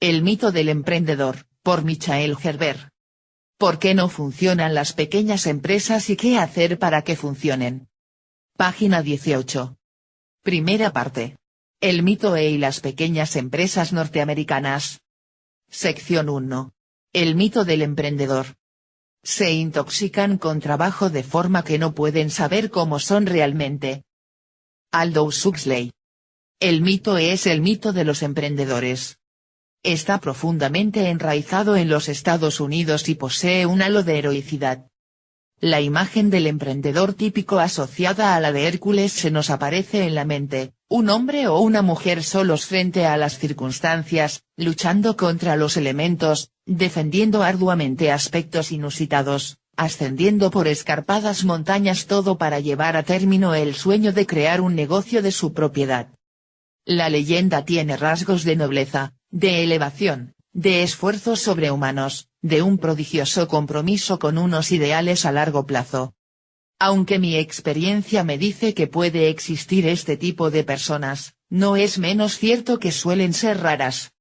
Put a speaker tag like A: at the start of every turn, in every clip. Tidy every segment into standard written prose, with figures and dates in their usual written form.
A: El mito del emprendedor, por Michael Gerber. ¿Por qué no funcionan las pequeñas empresas y qué hacer para que funcionen? Página 18. Primera parte. El mito y las pequeñas empresas norteamericanas. Sección 1. El mito del emprendedor. Se intoxican con trabajo de forma que no pueden saber cómo son realmente. Aldous Huxley. El mito es el mito de los emprendedores. Está profundamente enraizado en los Estados Unidos y posee un halo de heroicidad. La imagen del emprendedor típico asociada a la de Hércules se nos aparece en la mente, un hombre o una mujer solos frente a las circunstancias, luchando contra los elementos, defendiendo arduamente aspectos inusitados, ascendiendo por escarpadas montañas, todo para llevar a término el sueño de crear un negocio de su propiedad. La leyenda tiene rasgos de nobleza, de elevación, de esfuerzos sobrehumanos, de un prodigioso compromiso con unos ideales a largo plazo. Aunque mi experiencia me dice que puede existir este tipo de personas, no es menos cierto que suelen ser raras.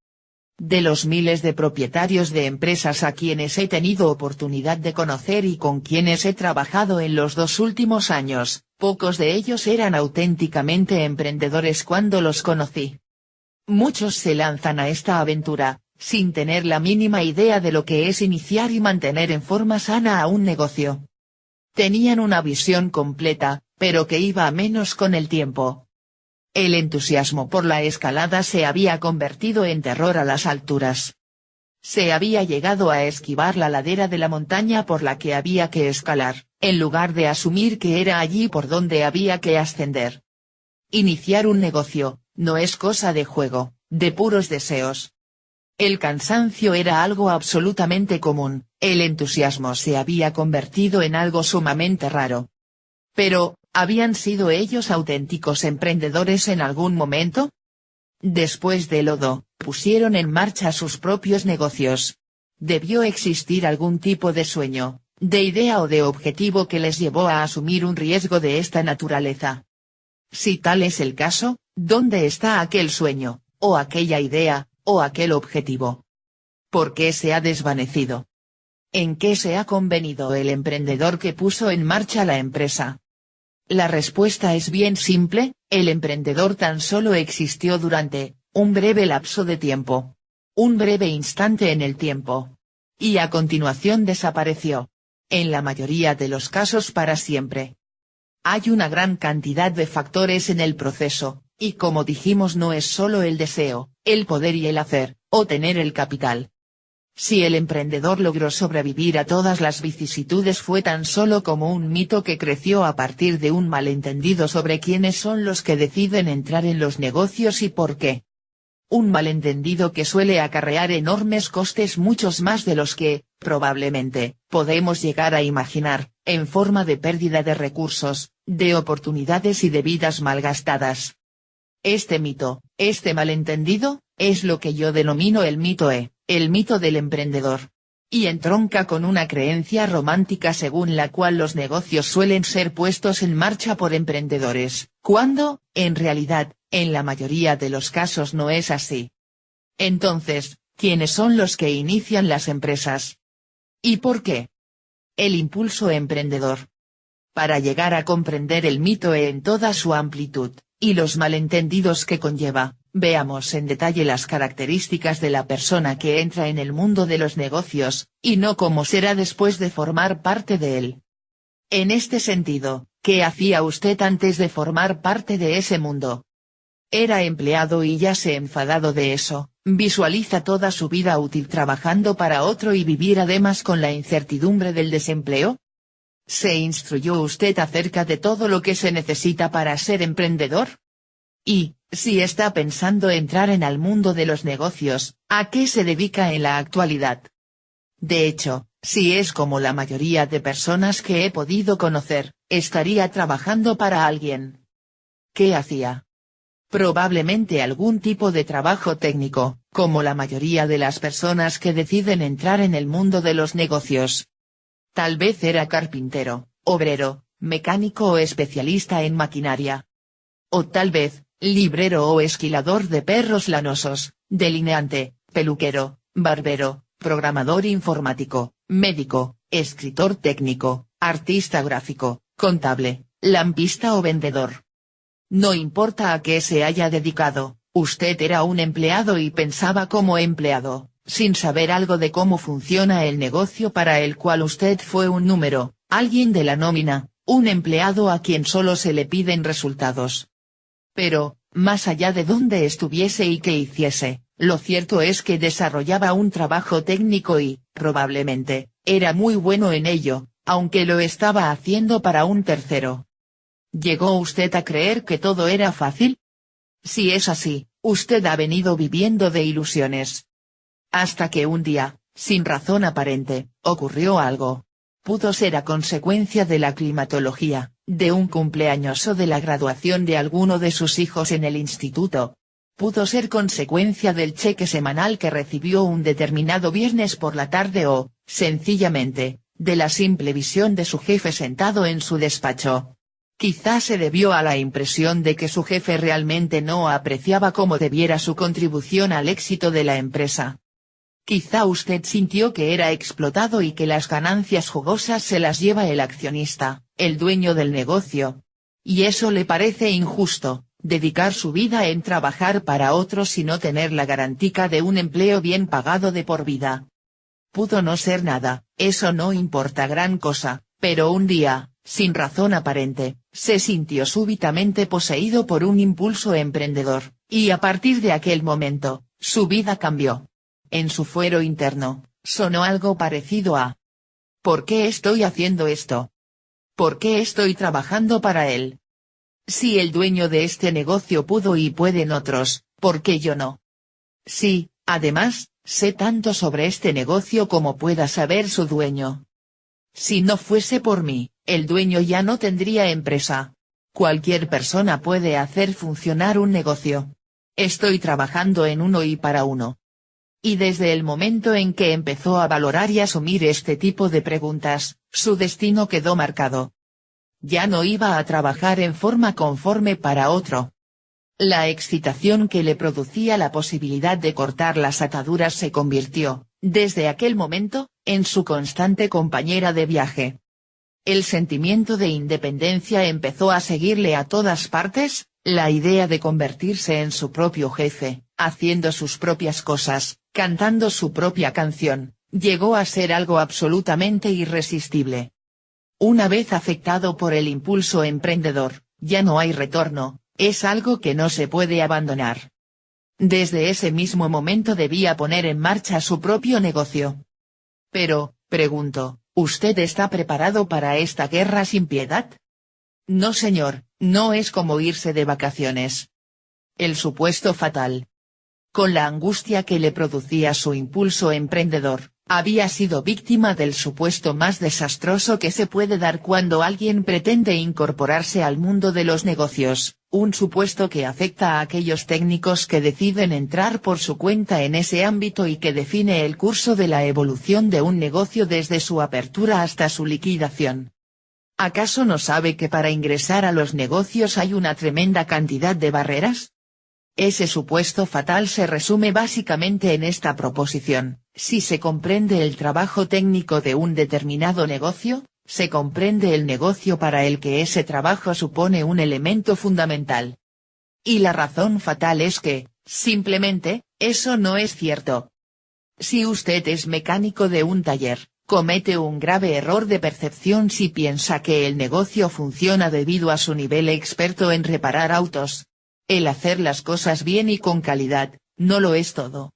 A: De los miles de propietarios de empresas a quienes he tenido oportunidad de conocer y con quienes he trabajado en los 2 últimos años, pocos de ellos eran auténticamente emprendedores cuando los conocí. Muchos se lanzan a esta aventura, sin tener la mínima idea de lo que es iniciar y mantener en forma sana a un negocio. Tenían una visión completa, pero que iba a menos con el tiempo. El entusiasmo por la escalada se había convertido en terror a las alturas. Se había llegado a esquivar la ladera de la montaña por la que había que escalar, en lugar de asumir que era allí por donde había que ascender. Iniciar un negocio, no es cosa de juego, de puros deseos. El cansancio era algo absolutamente común, el entusiasmo se había convertido en algo sumamente raro. Pero, ¿habían sido ellos auténticos emprendedores en algún momento? Después de lodo, pusieron en marcha sus propios negocios. Debió existir algún tipo de sueño, de idea o de objetivo que les llevó a asumir un riesgo de esta naturaleza. Si tal es el caso, ¿dónde está aquel sueño, o aquella idea, o aquel objetivo? ¿Por qué se ha desvanecido? ¿En qué se ha convenido el emprendedor que puso en marcha la empresa? La respuesta es bien simple, el emprendedor tan solo existió durante un breve lapso de tiempo. Un breve instante en el tiempo. Y a continuación desapareció. En la mayoría de los casos para siempre. Hay una gran cantidad de factores en el proceso, y como dijimos no es solo el deseo, el poder y el hacer, o tener el capital. Si el emprendedor logró sobrevivir a todas las vicisitudes fue tan solo como un mito que creció a partir de un malentendido sobre quiénes son los que deciden entrar en los negocios y por qué. Un malentendido que suele acarrear enormes costes, muchos más de los que, probablemente, podemos llegar a imaginar, en forma de pérdida de recursos, de oportunidades y de vidas malgastadas. Este mito, este malentendido, es lo que yo denomino el mito el mito del emprendedor. Y entronca con una creencia romántica según la cual los negocios suelen ser puestos en marcha por emprendedores, cuando, en realidad, en la mayoría de los casos no es así. Entonces, ¿quiénes son los que inician las empresas? ¿Y por qué? El impulso emprendedor. Para llegar a comprender el mito en toda su amplitud, y los malentendidos que conlleva, veamos en detalle las características de la persona que entra en el mundo de los negocios, y no cómo será después de formar parte de él. En este sentido, ¿qué hacía usted antes de formar parte de ese mundo? Era empleado y ya se ha enfadado de eso, visualiza toda su vida útil trabajando para otro y vivir además con la incertidumbre del desempleo. ¿Se instruyó usted acerca de todo lo que se necesita para ser emprendedor? Y, si está pensando entrar en el mundo de los negocios, ¿a qué se dedica en la actualidad? De hecho, si es como la mayoría de personas que he podido conocer, estaría trabajando para alguien. ¿Qué hacía? Probablemente algún tipo de trabajo técnico, como la mayoría de las personas que deciden entrar en el mundo de los negocios. Tal vez era carpintero, obrero, mecánico o especialista en maquinaria. O tal vez, librero o esquilador de perros lanosos, delineante, peluquero, barbero, programador informático, médico, escritor técnico, artista gráfico, contable, lampista o vendedor. No importa a qué se haya dedicado, usted era un empleado y pensaba como empleado, sin saber algo de cómo funciona el negocio para el cual usted fue un número, alguien de la nómina, un empleado a quien solo se le piden resultados. Pero, más allá de dónde estuviese y qué hiciese, lo cierto es que desarrollaba un trabajo técnico y, probablemente, era muy bueno en ello, aunque lo estaba haciendo para un tercero. ¿Llegó usted a creer que todo era fácil? Si es así, usted ha venido viviendo de ilusiones. Hasta que un día, sin razón aparente, ocurrió algo. Pudo ser a consecuencia de la climatología, de un cumpleaños o de la graduación de alguno de sus hijos en el instituto. Pudo ser consecuencia del cheque semanal que recibió un determinado viernes por la tarde o, sencillamente, de la simple visión de su jefe sentado en su despacho. Quizá se debió a la impresión de que su jefe realmente no apreciaba como debiera su contribución al éxito de la empresa. Quizá usted sintió que era explotado y que las ganancias jugosas se las lleva el accionista, el dueño del negocio. Y eso le parece injusto, dedicar su vida en trabajar para otros y no tener la garantía de un empleo bien pagado de por vida. Pudo no ser nada, eso no importa gran cosa, pero un día, sin razón aparente, se sintió súbitamente poseído por un impulso emprendedor, y a partir de aquel momento, su vida cambió. En su fuero interno, sonó algo parecido a: ¿por qué estoy haciendo esto? ¿Por qué estoy trabajando para él? Si el dueño de este negocio pudo y pueden otros, ¿por qué yo no? Sí, además, sé tanto sobre este negocio como pueda saber su dueño. Si no fuese por mí, el dueño ya no tendría empresa. Cualquier persona puede hacer funcionar un negocio. Estoy trabajando en uno y para uno. Y desde el momento en que empezó a valorar y asumir este tipo de preguntas, su destino quedó marcado. Ya no iba a trabajar en forma conforme para otro. La excitación que le producía la posibilidad de cortar las ataduras se convirtió, desde aquel momento, en su constante compañera de viaje. El sentimiento de independencia empezó a seguirle a todas partes, la idea de convertirse en su propio jefe, haciendo sus propias cosas, cantando su propia canción, llegó a ser algo absolutamente irresistible. Una vez afectado por el impulso emprendedor, ya no hay retorno, es algo que no se puede abandonar. Desde ese mismo momento debía poner en marcha su propio negocio. Pero, pregunto, ¿usted está preparado para esta guerra sin piedad? No señor, no es como irse de vacaciones. El supuesto fatal. Con la angustia que le producía su impulso emprendedor, había sido víctima del supuesto más desastroso que se puede dar cuando alguien pretende incorporarse al mundo de los negocios, un supuesto que afecta a aquellos técnicos que deciden entrar por su cuenta en ese ámbito y que define el curso de la evolución de un negocio desde su apertura hasta su liquidación. ¿Acaso no sabe que para ingresar a los negocios hay una tremenda cantidad de barreras? Ese supuesto fatal se resume básicamente en esta proposición: si se comprende el trabajo técnico de un determinado negocio, se comprende el negocio para el que ese trabajo supone un elemento fundamental. Y la razón fatal es que, simplemente, eso no es cierto. Si usted es mecánico de un taller, comete un grave error de percepción si piensa que el negocio funciona debido a su nivel experto en reparar autos. El hacer las cosas bien y con calidad, no lo es todo.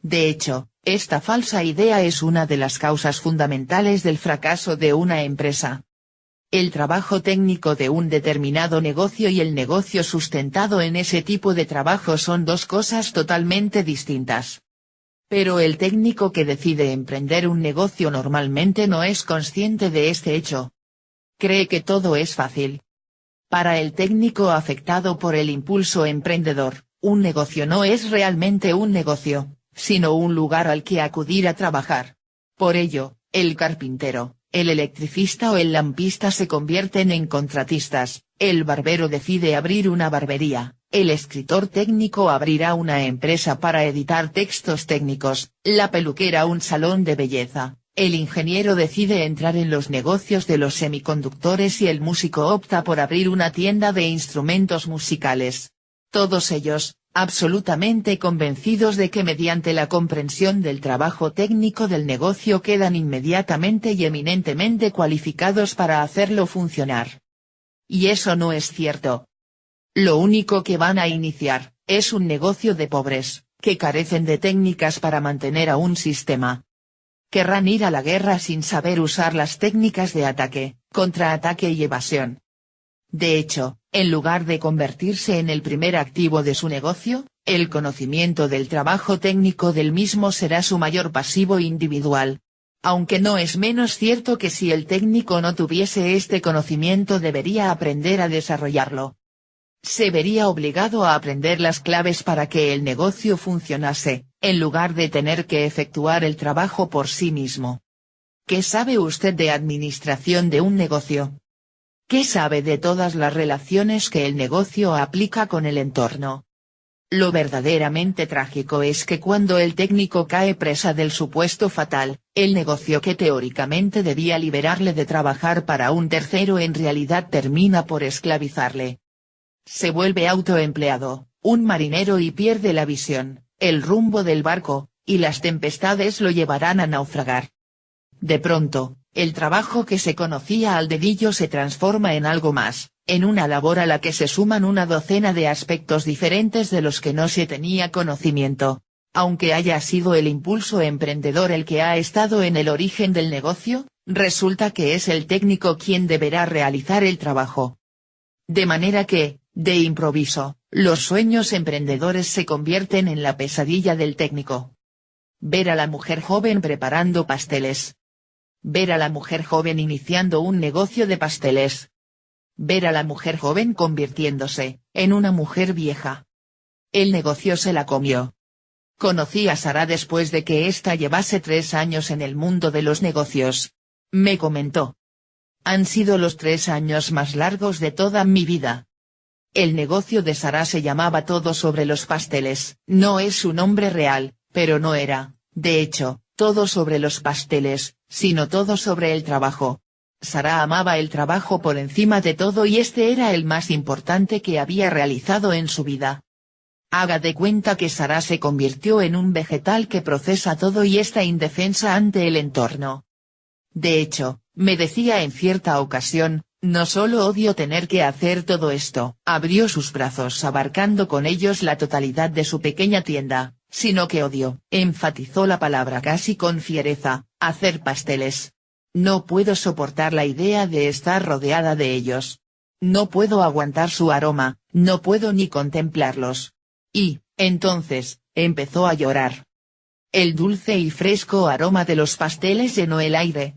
A: De hecho, esta falsa idea es una de las causas fundamentales del fracaso de una empresa. El trabajo técnico de un determinado negocio y el negocio sustentado en ese tipo de trabajo son dos cosas totalmente distintas. Pero el técnico que decide emprender un negocio normalmente no es consciente de este hecho. Cree que todo es fácil. Para el técnico afectado por el impulso emprendedor, un negocio no es realmente un negocio, sino un lugar al que acudir a trabajar. Por ello, el carpintero, el electricista o el lampista se convierten en contratistas, el barbero decide abrir una barbería, el escritor técnico abrirá una empresa para editar textos técnicos, la peluquera un salón de belleza, el ingeniero decide entrar en los negocios de los semiconductores y el músico opta por abrir una tienda de instrumentos musicales. Todos ellos, absolutamente convencidos de que mediante la comprensión del trabajo técnico del negocio quedan inmediatamente y eminentemente cualificados para hacerlo funcionar. Y eso no es cierto. Lo único que van a iniciar, es un negocio de pobres, que carecen de técnicas para mantener a un sistema. Querrán ir a la guerra sin saber usar las técnicas de ataque, contraataque y evasión. De hecho, en lugar de convertirse en el primer activo de su negocio, el conocimiento del trabajo técnico del mismo será su mayor pasivo individual. Aunque no es menos cierto que si el técnico no tuviese este conocimiento debería aprender a desarrollarlo. Se vería obligado a aprender las claves para que el negocio funcionase, en lugar de tener que efectuar el trabajo por sí mismo. ¿Qué sabe usted de administración de un negocio? ¿Qué sabe de todas las relaciones que el negocio aplica con el entorno? Lo verdaderamente trágico es que cuando el técnico cae presa del supuesto fatal, el negocio que teóricamente debía liberarle de trabajar para un tercero en realidad termina por esclavizarle. Se vuelve autoempleado, un marinero y pierde la visión, el rumbo del barco, y las tempestades lo llevarán a naufragar. De pronto, el trabajo que se conocía al dedillo se transforma en algo más, en una labor a la que se suman una docena de aspectos diferentes de los que no se tenía conocimiento. Aunque haya sido el impulso emprendedor el que ha estado en el origen del negocio, resulta que es el técnico quien deberá realizar el trabajo. De manera que, de improviso, los sueños emprendedores se convierten en la pesadilla del técnico. Ver a la mujer joven preparando pasteles. Ver a la mujer joven iniciando un negocio de pasteles. Ver a la mujer joven convirtiéndose, en una mujer vieja. El negocio se la comió. Conocí a Sara después de que ésta llevase 3 años en el mundo de los negocios. Me comentó. Han sido los 3 años más largos de toda mi vida. El negocio de Sara se llamaba Todo sobre los pasteles, no es su nombre real, pero no era, de hecho, todo sobre los pasteles, sino todo sobre el trabajo. Sara amaba el trabajo por encima de todo y este era el más importante que había realizado en su vida. Haga de cuenta que Sara se convirtió en un vegetal que procesa todo y está indefensa ante el entorno. De hecho, me decía en cierta ocasión, no solo odio tener que hacer todo esto, abrió sus brazos abarcando con ellos la totalidad de su pequeña tienda, sino que odio, enfatizó la palabra casi con fiereza, hacer pasteles. No puedo soportar la idea de estar rodeada de ellos. No puedo aguantar su aroma, no puedo ni contemplarlos. Y, entonces, empezó a llorar. El dulce y fresco aroma de los pasteles llenó el aire.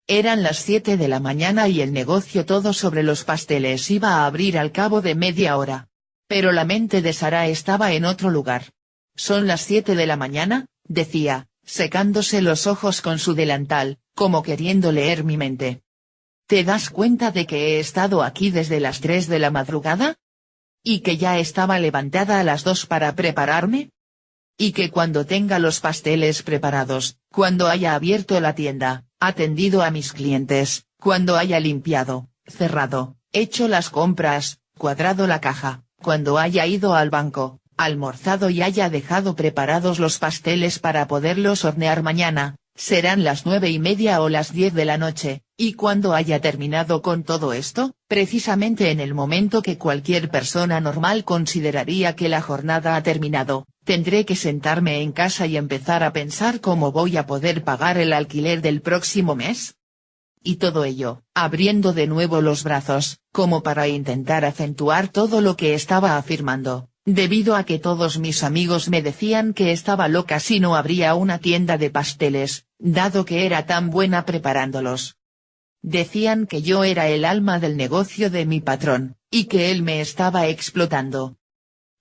A: Eran las 7 de la mañana y el negocio Todo sobre los pasteles iba a abrir al cabo de media hora. Pero la mente de Sara estaba en otro lugar. Son las 7 de la mañana, decía, secándose los ojos con su delantal, como queriendo leer mi mente. ¿Te das cuenta de que he estado aquí desde las 3 de la madrugada? ¿Y que ya estaba levantada a las 2 para prepararme? Y que cuando tenga los pasteles preparados, cuando haya abierto la tienda, atendido a mis clientes, cuando haya limpiado, cerrado, hecho las compras, cuadrado la caja, cuando haya ido al banco, almorzado y haya dejado preparados los pasteles para poderlos hornear mañana, serán las 9:30 o las 10 de la noche, y cuando haya terminado con todo esto, precisamente en el momento que cualquier persona normal consideraría que la jornada ha terminado, tendré que sentarme en casa y empezar a pensar cómo voy a poder pagar el alquiler del próximo mes. Y todo ello, abriendo de nuevo los brazos, como para intentar acentuar todo lo que estaba afirmando. Debido a que todos mis amigos me decían que estaba loca si no abría una tienda de pasteles, dado que era tan buena preparándolos. Decían que yo era el alma del negocio de mi patrón, y que él me estaba explotando.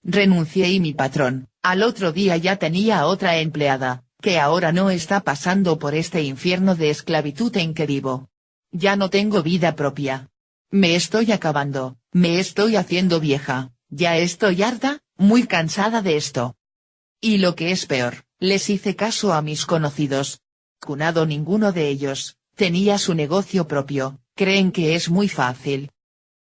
A: Renuncié y mi patrón, al otro día ya tenía a otra empleada, que ahora no está pasando por este infierno de esclavitud en que vivo. Ya no tengo vida propia. Me estoy acabando, me estoy haciendo vieja, ya estoy harta, muy cansada de esto. Y lo que es peor, les hice caso a mis conocidos. Cunado ninguno de ellos, tenía su negocio propio, creen que es muy fácil.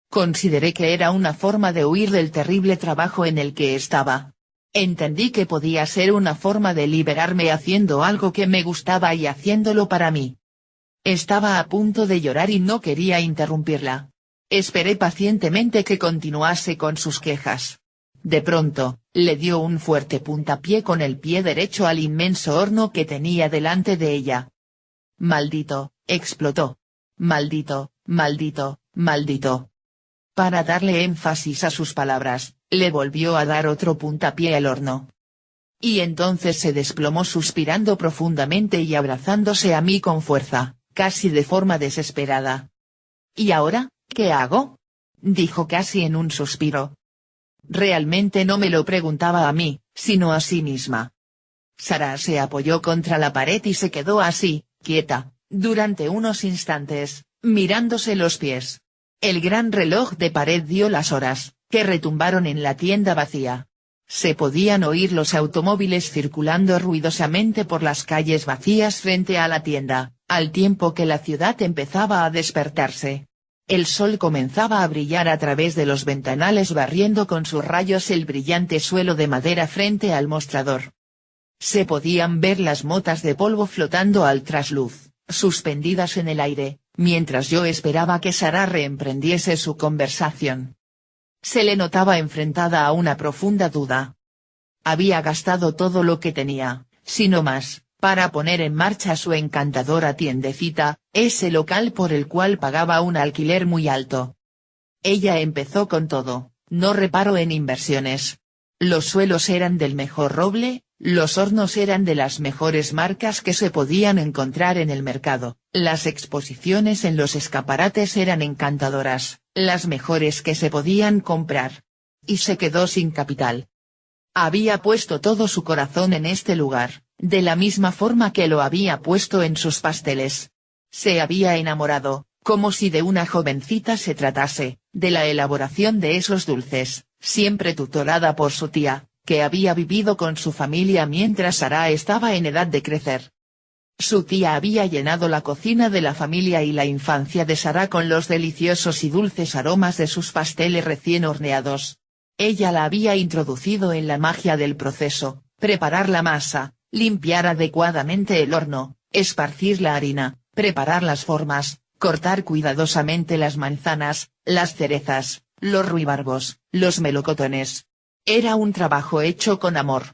A: Consideré que era una forma de huir del terrible trabajo en el que estaba. Entendí que podía ser una forma de liberarme haciendo algo que me gustaba y haciéndolo para mí. Estaba a punto de llorar y no quería interrumpirla. Esperé pacientemente que continuase con sus quejas. De pronto, le dio un fuerte puntapié con el pie derecho al inmenso horno que tenía delante de ella. «Maldito», explotó. «Maldito, maldito, maldito». Para darle énfasis a sus palabras, le volvió a dar otro puntapié al horno. Y entonces se desplomó suspirando profundamente y abrazándose a mí con fuerza, casi de forma desesperada. «¿Y ahora, qué hago?», dijo casi en un suspiro. Realmente no me lo preguntaba a mí, sino a sí misma. Sara se apoyó contra la pared y se quedó así, quieta, durante unos instantes, mirándose los pies. El gran reloj de pared dio las horas, que retumbaron en la tienda vacía. Se podían oír los automóviles circulando ruidosamente por las calles vacías frente a la tienda, al tiempo que la ciudad empezaba a despertarse. El sol comenzaba a brillar a través de los ventanales barriendo con sus rayos el brillante suelo de madera frente al mostrador. Se podían ver las motas de polvo flotando al trasluz, suspendidas en el aire, mientras yo esperaba que Sara reemprendiese su conversación. Se le notaba enfrentada a una profunda duda. Había gastado todo lo que tenía, si no más, para poner en marcha su encantadora tiendecita, ese local por el cual pagaba un alquiler muy alto. Ella empezó con todo, no reparó en inversiones. Los suelos eran del mejor roble, los hornos eran de las mejores marcas que se podían encontrar en el mercado, las exposiciones en los escaparates eran encantadoras, las mejores que se podían comprar. Y se quedó sin capital. Había puesto todo su corazón en este lugar, de la misma forma que lo había puesto en sus pasteles. Se había enamorado, como si de una jovencita se tratase, de la elaboración de esos dulces, siempre tutorada por su tía, que había vivido con su familia mientras Sara estaba en edad de crecer. Su tía había llenado la cocina de la familia y la infancia de Sara con los deliciosos y dulces aromas de sus pasteles recién horneados. Ella la había introducido en la magia del proceso, preparar la masa, limpiar adecuadamente el horno, esparcir la harina, preparar las formas, cortar cuidadosamente las manzanas, las cerezas, los ruibarbos, los melocotones. Era un trabajo hecho con amor.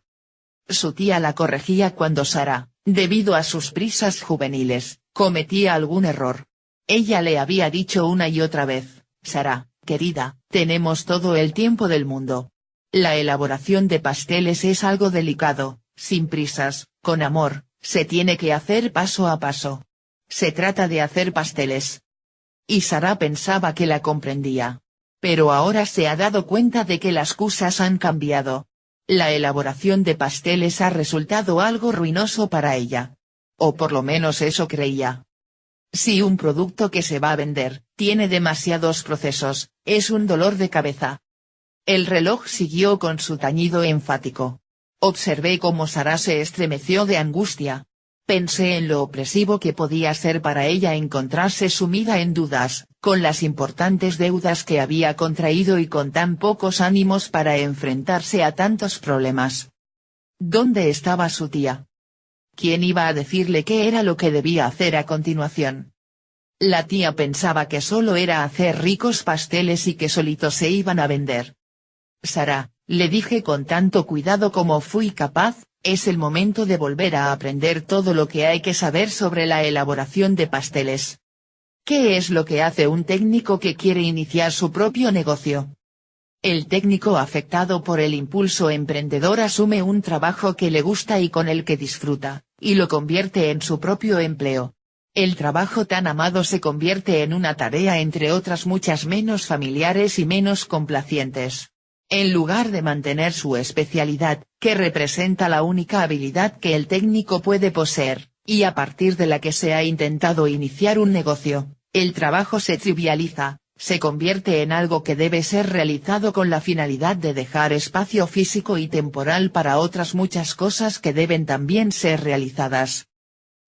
A: Su tía la corregía cuando Sara, debido a sus prisas juveniles, cometía algún error. Ella le había dicho una y otra vez, «Sara, querida, tenemos todo el tiempo del mundo. La elaboración de pasteles es algo delicado, sin prisas, con amor, se tiene que hacer paso a paso. Se trata de hacer pasteles». Y Sara pensaba que la comprendía. Pero ahora se ha dado cuenta de que las cosas han cambiado. La elaboración de pasteles ha resultado algo ruinoso para ella. O por lo menos eso creía. Si un producto que se va a vender, tiene demasiados procesos, es un dolor de cabeza. El reloj siguió con su tañido enfático. Observé cómo Sara se estremeció de angustia. Pensé en lo opresivo que podía ser para ella encontrarse sumida en dudas, con las importantes deudas que había contraído y con tan pocos ánimos para enfrentarse a tantos problemas. ¿Dónde estaba su tía? ¿Quién iba a decirle qué era lo que debía hacer a continuación? La tía pensaba que solo era hacer ricos pasteles y que solitos se iban a vender. «Sara», le dije con tanto cuidado como fui capaz, «es el momento de volver a aprender todo lo que hay que saber sobre la elaboración de pasteles». ¿Qué es lo que hace un técnico que quiere iniciar su propio negocio? El técnico afectado por el impulso emprendedor asume un trabajo que le gusta y con el que disfruta, y lo convierte en su propio empleo. El trabajo tan amado se convierte en una tarea entre otras muchas menos familiares y menos complacientes. En lugar de mantener su especialidad, que representa la única habilidad que el técnico puede poseer, y a partir de la que se ha intentado iniciar un negocio, El trabajo se trivializa, se convierte en algo que debe ser realizado con la finalidad de dejar espacio físico y temporal para otras muchas cosas que deben también ser realizadas.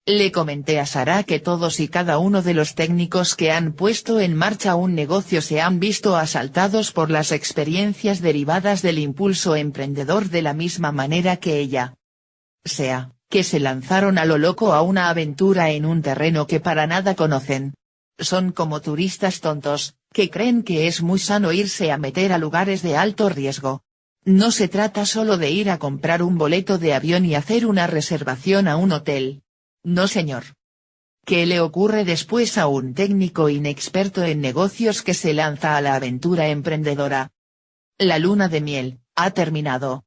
A: Le comenté a Sara que todos y cada uno de los técnicos que han puesto en marcha un negocio se han visto asaltados por las experiencias derivadas del impulso emprendedor de la misma manera que ella. Sea, que se lanzaron a lo loco a una aventura en un terreno que para nada conocen. Son como turistas tontos, que creen que es muy sano irse a meter a lugares de alto riesgo. No se trata solo de ir a comprar un boleto de avión y hacer una reservación a un hotel. No señor. ¿Qué le ocurre después a un técnico inexperto en negocios que se lanza a la aventura emprendedora? La luna de miel, ha terminado.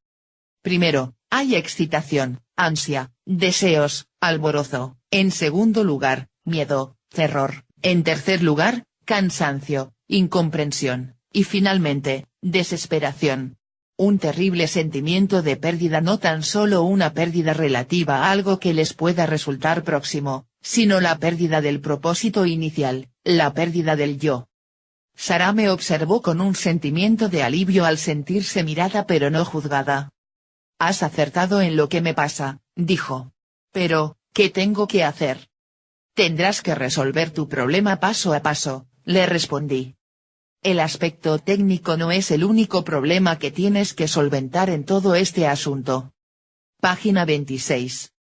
A: Primero, hay excitación, ansia, deseos, alborozo, en segundo lugar, miedo, terror, en tercer lugar, cansancio, incomprensión, y finalmente, desesperación. Un terrible sentimiento de pérdida, no tan solo una pérdida relativa a algo que les pueda resultar próximo, sino la pérdida del propósito inicial, la pérdida del yo. Sara me observó con un sentimiento de alivio al sentirse mirada pero no juzgada. Has acertado en lo que me pasa, dijo. Pero, ¿qué tengo que hacer? Tendrás que resolver tu problema paso a paso, le respondí. El aspecto técnico no es el único problema que tienes que solventar en todo este asunto. Página 26.